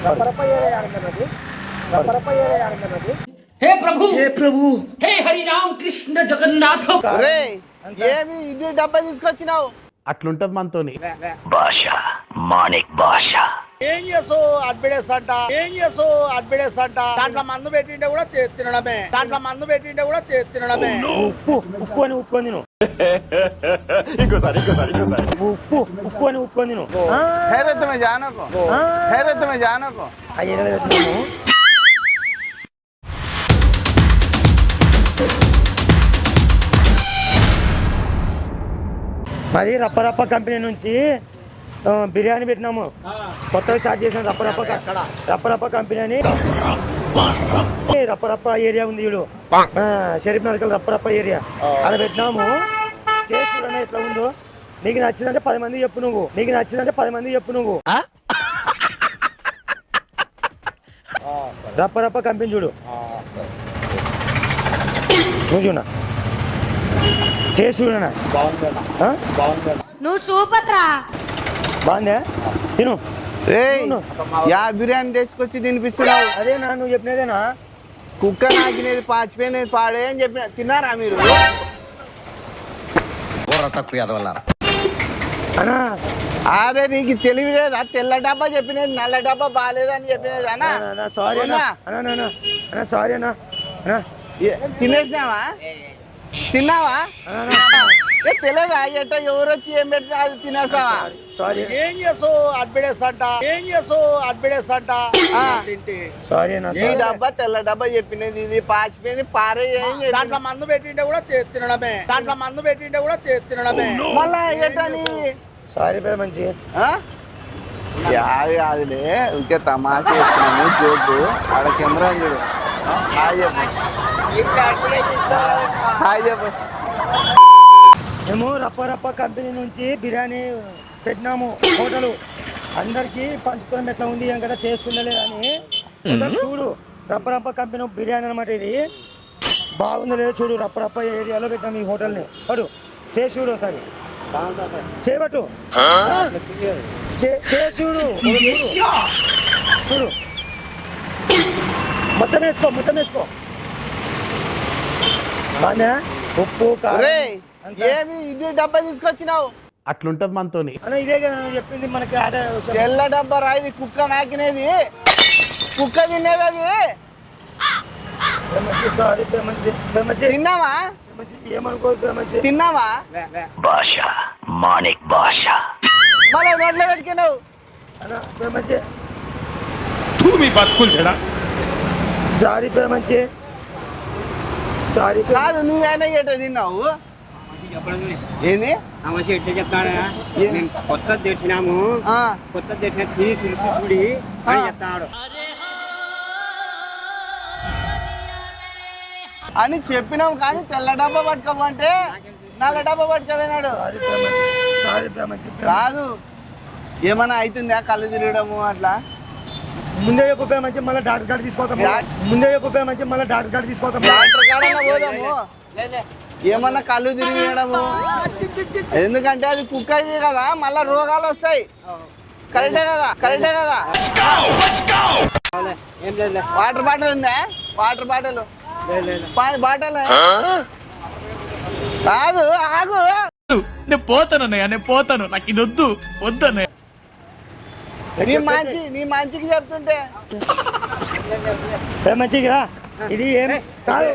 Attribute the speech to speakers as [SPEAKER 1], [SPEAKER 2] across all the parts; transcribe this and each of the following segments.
[SPEAKER 1] हे प्रभु हे हरि राम कृष्ण जगन्नाथ
[SPEAKER 2] ఏమి ఇది డబ్బా తీసుకొచ్చినావు?
[SPEAKER 3] అట్లుంటది మనతోని.
[SPEAKER 4] భాష మాణిక్ భాష
[SPEAKER 2] ఏం చేసావు? అడ్బిడేస్ అంట దాంట్లో మందు పెట్టింటే కూడా తినడమే.
[SPEAKER 5] ఉప్పు అని ఉప్పుకొని తిను.
[SPEAKER 4] ఇంకోసారి
[SPEAKER 5] ఉప్పు అని ఉప్పుకొని తిను.
[SPEAKER 2] ఖైరత్ మే జానకో
[SPEAKER 5] ఆ ఏరియాలో పెట్టినాము. మాది రప్పరప్ప కంపెనీ నుంచి బిర్యానీ పెట్టినాము. కొత్తగా స్టార్ట్ చేసిన రప్పరప్ప కంపెనీ అని. రప్పరప్ప ఏరియా ఉంది చూడు, షరీఫ్ నగర్ రప్పరప్ప ఏరియా, అక్కడ పెట్టినాము. టేస్ట్ చూడండి ఎట్లా ఉందో. నీకు నచ్చిందంటే 10 మంది చెప్పు నువ్వు. రప్పరప్ప కంపెనీ చూడు, నువ్వు చూడ టేస్ట్ చూడనా.
[SPEAKER 6] నువ్వు సూపర్ రా.
[SPEAKER 5] బాగుందా? తిను.
[SPEAKER 2] యా బిర్యానీ తెచ్చుకొచ్చి తినిపిస్తున్నావు?
[SPEAKER 5] అదేనా నువ్వు చెప్పినదేనా?
[SPEAKER 2] కుక్క నాకినేది పాచిపోయినది పాడే అని చెప్పిన. తిన్నారా మీరు?
[SPEAKER 5] అన్నా
[SPEAKER 2] అరే నీకు తెలివి లేదా? తెల్ల డబ్బా చెప్పినది, నల్ల డబ్బా బాగాలేదని చెప్పినది అన్నా.
[SPEAKER 5] సారీ అన్నా, సారీ అన్నా.
[SPEAKER 2] తిన్నావా? తెలియదా ఎట్ట ఎవరు వచ్చి ఏం పెట్టినా అది తినేస్తావా?
[SPEAKER 5] సారీ.
[SPEAKER 2] ఏం చేసావు? అడ్బిడేస్ అంట
[SPEAKER 5] సారీ అన్నా.
[SPEAKER 2] ఈ డబ్బా తెల్ల డబ్బా చెప్పినది, ఇది పాచిపోయింది పారే. దాంట్లో మందు పెట్టింటే కూడా తినడమే. మళ్ళా ఎట్టని?
[SPEAKER 5] సారీ పెద్ద మంచి.
[SPEAKER 2] కాదులే ఇంకే తమాషా చేస్తున్నాము, జోకు. ఆడ కెమెరా చూడు. హాయ్ చెప్పు.
[SPEAKER 5] మేము రప్పరప్ప కంపెనీ నుంచి బిర్యానీ పెట్టినాము. హోటల్ అందరికి పంచుకోవడం ఎట్లా ఉంది ఏం కదా, టేస్ట్ ఉండలేదని. ఒకసారి చూడు, రప్పరప్ప కంపెనీ బిర్యానీ అనమాట. ఇది బాగుందో లేదో చూడు. రప్పరప్ప ఏరియాలో పెట్టినాము ఈ హోటల్ని. పడు చేసి చూడు ఒకసారి. చేయబట్టు చేసి చూడు. మొత్తం వేసుకో. బాగా ఉప్పు
[SPEAKER 2] ఏమి ఇది డబ్బా తీసుకొచ్చినావు?
[SPEAKER 3] అట్లుంటది మనతోని.
[SPEAKER 5] అన్న ఇదే కదా నువ్వు చెప్పింది మనకి.
[SPEAKER 2] తెల్ల డబ్బా రా, ఇది కుక్క నాకినేది, కుక్క తినేది అది. తిన్నావా? తిన్నావా?
[SPEAKER 4] భాష మాణిక్ భాష
[SPEAKER 2] మళ్ళీ నోట్లో పెట్టుకున్నావు.
[SPEAKER 5] సారీ
[SPEAKER 2] కాదు, నువ్వైనా ఎట తిన్నావు? ఏంది
[SPEAKER 1] ఎట్లా చెప్తాడా? కొత్త తెచ్చినాము, కొత్త తెచ్చిన చూడి అని చెప్తాడు
[SPEAKER 2] అని చెప్పినాం. కానీ తెల్ల డబ్బా పట్టుకోమంటే నల్ల డబ్బా పట్టుకోపోయినాడు. కాదు, ఏమన్నా అవుతుందా కళ్ళు తిరగడము అట్లా?
[SPEAKER 5] ముందే చెప్పే మంచి మళ్ళీ డాక్టర్ కార్డు తీసుకోతాం.
[SPEAKER 2] డాక్టర్ కాడన్నా పోదాము. ఏమన్నా కళ్ళు తిరిగడము, ఎందుకంటే అది కుక్క అయింది కదా, మళ్ళా రోగాలు వస్తాయి. కరెక్టే కదా? వాటర్ బాటిల్ ఉందా? వాటర్ బాటిల్ బాటిల్ కాదు, ఆగు.
[SPEAKER 3] నేను పోతాను, నాకు ఇది వద్దన్నయ్య.
[SPEAKER 2] నీ మంచికి చెప్తుంటే
[SPEAKER 5] మంచిగా రా. ఇది ఏమి కాదు,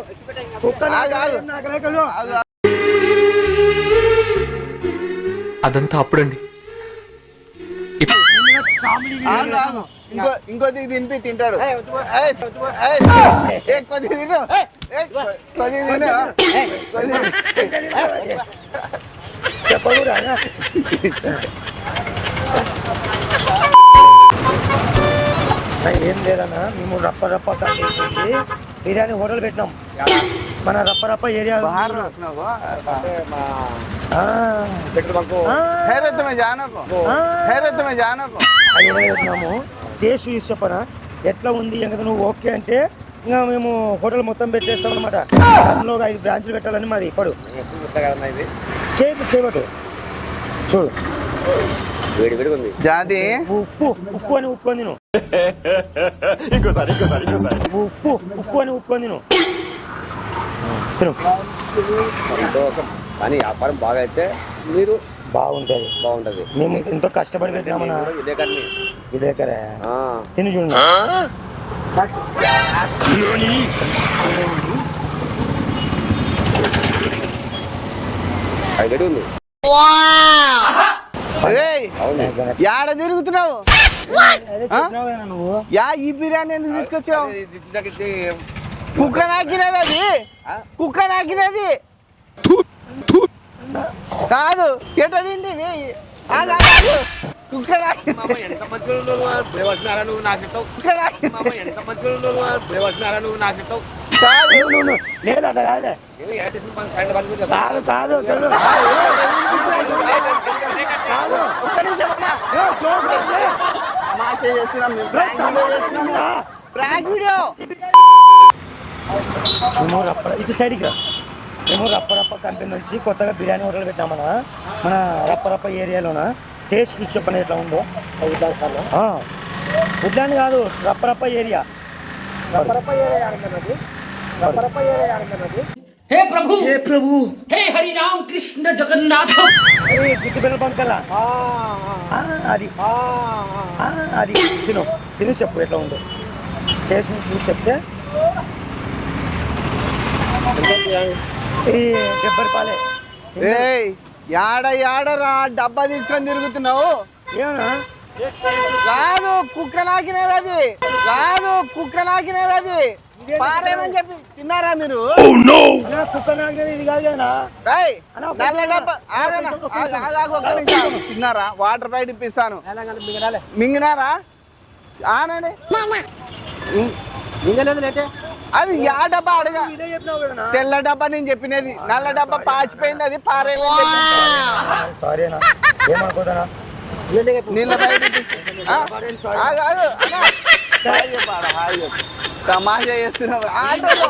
[SPEAKER 7] అదంతా అప్పుడండి.
[SPEAKER 2] ఇంకొద్ది తినిపి తింటాడు.
[SPEAKER 5] చెప్పకూడదా? ఏం లేదన్నా, మేము రప్పరప్ప కంపెనీ నుంచి బిర్యానీ హోటల్ పెట్టినాం. మన రప్పరప్ప ఏరియా పెట్టినాము. టేస్ట్ చూసి చెప్పనా ఎట్లా ఉంది ఇంకా నువ్వు ఓకే అంటే ఇంకా మేము హోటల్ మొత్తం పెట్టేస్తాం అనమాట. అందులో 5 బ్రాంచ్లు పెట్టాలని మాది. ఇప్పుడు చేయబట్టు చూడు,
[SPEAKER 2] జాతి
[SPEAKER 5] ఉప్పు ఉప్పు అని ఉప్పుకొని తిను
[SPEAKER 4] ఇంకోసారి
[SPEAKER 5] ఉప్పు ఉప్పు అని ఉప్పుకొని తిను తిను
[SPEAKER 6] కానీ వ్యాపారం బాగా అయితే మీరు
[SPEAKER 5] బాగుంటది మేము ఎంతో కష్టపడి పెట్టినామన్నా ఇదే కరే తిని చూడండి
[SPEAKER 6] ఉంది
[SPEAKER 2] యాడ తిరుగుతున్నావు
[SPEAKER 5] నువ్వు
[SPEAKER 2] ఈ బిర్యానీ ఎందుకు తీసుకొచ్చావు కుక్క నాకినది అది కుక్క నాకినది కాదు ఎట్లా తిండి కుక్క
[SPEAKER 6] ఎంత మంచిగా నువ్వు నాకు ఎంత మంచిగా నువ్వు నాకు
[SPEAKER 5] లేదట కాదే కాదు కాదు మేము ఇటు సైడ్కి రా మేము రప్పరప్ప కంపెనీ నుంచి కొత్తగా బిర్యానీ హోటల్ పెట్టినామన్నా మన రప్పరప్ప ఏరియాలోన టేస్ట్ చూసి చెప్పండి ఎట్లా ఉందో ఉడ్లాండ్ కాదు రప్పరప్ప ఏరియా
[SPEAKER 1] हे प्रभु हे हरि राम कृष्ण जगन्नाथ
[SPEAKER 5] గుర్తుపెల్ల బంకల్లా అది అది తిను తిను చెప్పు ఎట్లా ఉందో స్టేషన్ చూసి చెప్తే ఈ 70 రూపాయలే
[SPEAKER 2] యాడరా డబ్బా తీసుకొని తిరుగుతున్నావు
[SPEAKER 5] ఏమన్నా
[SPEAKER 2] కాదు కుక్క నాకినది పారేమని చెప్పి తిన్నారా మీరు
[SPEAKER 5] కుక్క నాకినది ఇది కాదు కదా
[SPEAKER 2] నల్ల డబ్బా తిన్నారా వాటర్ బయట ఇప్పిస్తాను మింగినారా ఆనండి అది యా డబ్బా అడగా తెల్ల డబ్బా నేను చెప్పినది నల్ల డబ్బా పాచిపోయింది అది పారేమని
[SPEAKER 5] సారీనా ఏమనుకోదనా
[SPEAKER 2] నీళ్ళ బయట తమాషా చేస్తున్నావు ఆటోలో